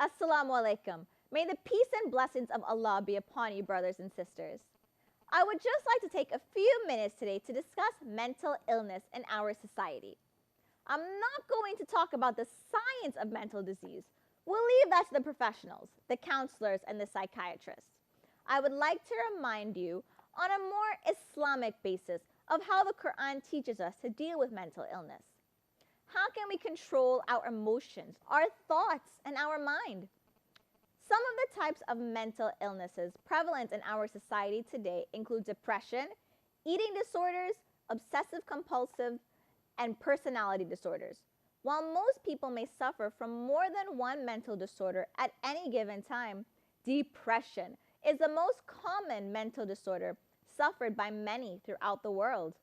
Assalamu alaikum. May the peace and blessings of Allah be upon you, brothers and sisters. I would just like to take a few minutes today to discuss mental illness in our society. I'm not going to talk about the science of mental disease. We'll leave that to the professionals, the counselors, and the psychiatrists. I would like to remind you on a more Islamic basis of how the Quran teaches us to deal with mental illness. How can we control our emotions, our thoughts, and our mind? Some of the types of mental illnesses prevalent in our society today include depression, eating disorders, obsessive compulsive, and personality disorders. While most people may suffer from more than one mental disorder at any given time, depression is the most common mental disorder suffered by many throughout the world.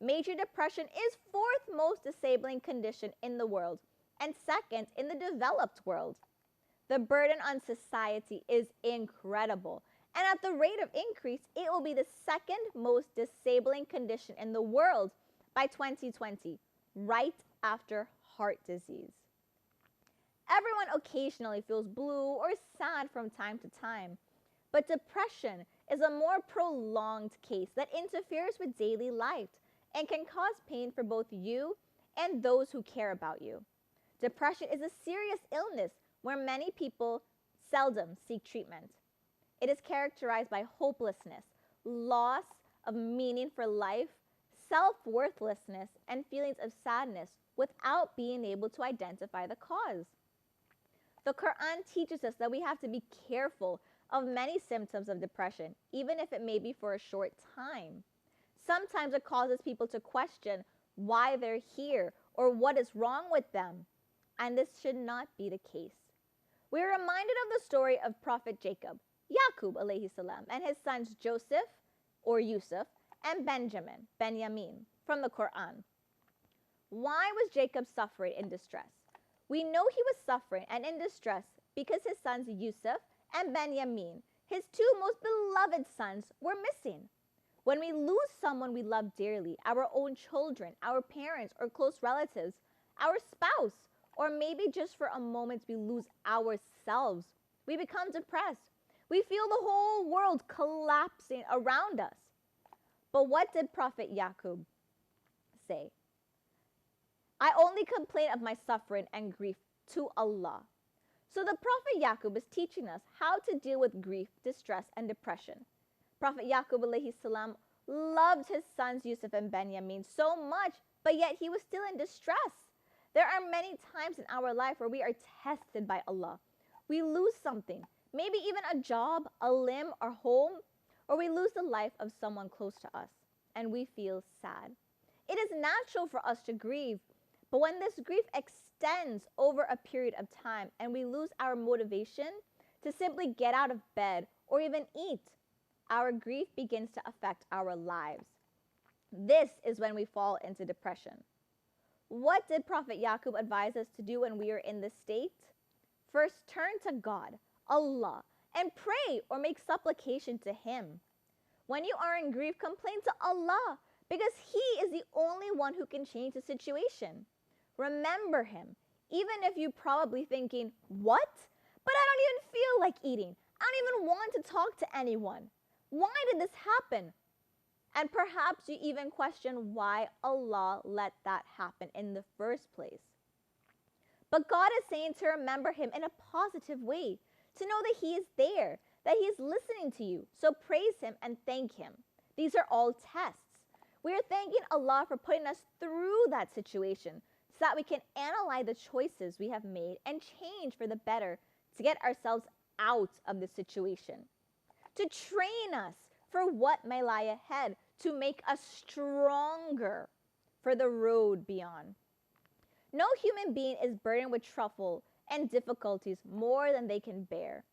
Major depression is fourth most disabling condition in the world and second in the developed world. The burden on society is incredible, and at the rate of increase, it will be the second most disabling condition in the world by 2020, right after heart disease. Everyone occasionally feels blue or sad from time to time, but depression is a more prolonged case that interferes with daily life and can cause pain for both you and those who care about you. Depression is a serious illness where many people seldom seek treatment. It is characterized by hopelessness, loss of meaning for life, self-worthlessness, and feelings of sadness without being able to identify the cause. The Quran teaches us that we have to be careful of many symptoms of depression, even if it may be for a short time. Sometimes it causes people to question why they're here or what is wrong with them, and this should not be the case. We are reminded of the story of Prophet Jacob, Yaqub alayhi salam, and his sons Joseph or Yusuf and Benjamin from the Quran. Why was Jacob suffering in distress? We know he was suffering and in distress because his sons Yusuf and Benjamin, his two most beloved sons, were missing. When we lose someone we love dearly, our own children, our parents or close relatives, our spouse, or maybe just for a moment we lose ourselves, we become depressed. We feel the whole world collapsing around us. But what did Prophet Yaqub say? I only complain of my suffering and grief to Allah. So the Prophet Yaqub is teaching us how to deal with grief, distress, and depression. Prophet Yaqub alayhi salam loved his sons Yusuf and Benjamin so much, but yet he was still in distress. There are many times in our life where we are tested by Allah. We lose something, maybe even a job, a limb, or home, or we lose the life of someone close to us, and we feel sad. It is natural for us to grieve, but when this grief extends over a period of time and we lose our motivation to simply get out of bed or even eat, our grief begins to affect our lives. This is when we fall into depression. What did Prophet Yaqub advise us to do when we are in this state? First, turn to God, Allah, and pray or make supplication to Him. When you are in grief, complain to Allah because He is the only one who can change the situation. Remember Him, even if you're probably thinking, what? But I don't even feel like eating. I don't even want to talk to anyone. Why did this happen? And perhaps you even question why Allah let that happen in the first place. But God is saying to remember Him in a positive way, to know that He is there, that He is listening to you. So praise Him and thank Him. These are all tests. We are thanking Allah for putting us through that situation so that we can analyze the choices we have made and change for the better to get ourselves out of the situation, to train us for what may lie ahead, to make us stronger for the road beyond. No human being is burdened with trouble and difficulties more than they can bear.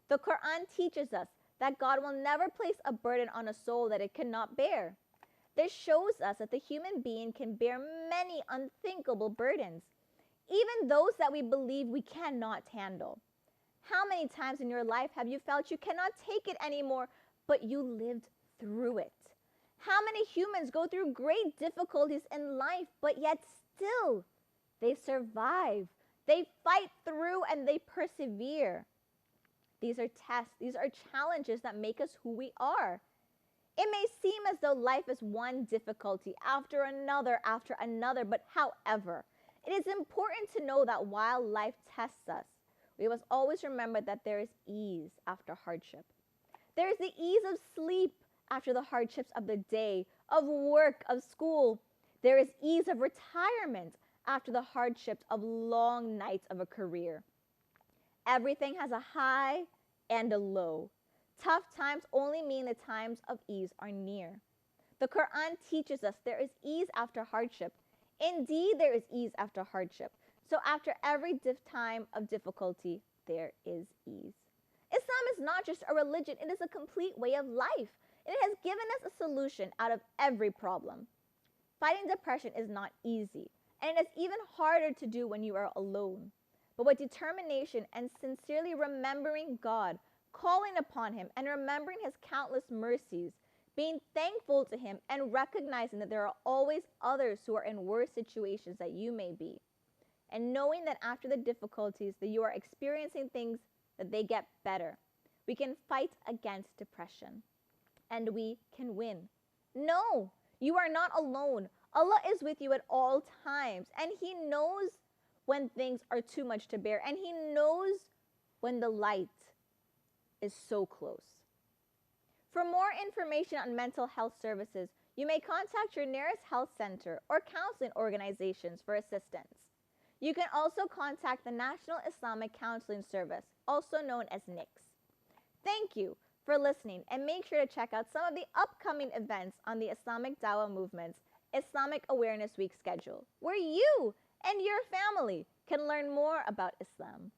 The Quran teaches us that God will never place a burden on a soul that it cannot bear. This shows us that the human being can bear many unthinkable burdens, even those that we believe we cannot handle. How many times in your life have you felt you cannot take it anymore, but you lived through it? How many humans go through great difficulties in life, but yet still they survive, They fight through and they persevere. These are tests, these are challenges that make us who we are. It may seem as though life is one difficulty after another, but however, it is important to know that while life tests us, we must always remember that there is ease after hardship. There is the ease of sleep after the hardships of the day, of work, of school. There is ease of retirement after the hardships of long nights of a career. Everything has a high and a low. Tough times only mean the times of ease are near. The Quran teaches us there is ease after hardship. Indeed, there is ease after hardship. So after every time of difficulty, there is ease. Islam is not just a religion, it is a complete way of life. It has given us a solution out of every problem. Fighting depression is not easy, and it is even harder to do when you are alone. But with determination and sincerely remembering God, calling upon Him and remembering His countless mercies, being thankful to Him and recognizing that there are always others who are in worse situations that you may be, and knowing that after the difficulties that you are experiencing things that they get better, we can fight against depression and we can win. No, you are not alone. Allah is with you at all times, and He knows when things are too much to bear, and He knows when the light is so close. For more information on mental health services, you may contact your nearest health center or counseling organizations for assistance. You can also contact the National Islamic Counseling Service, also known as NICS. Thank you for listening, and make sure to check out some of the upcoming events on the Islamic Dawah Movement's Islamic Awareness Week schedule, where you and your family can learn more about Islam.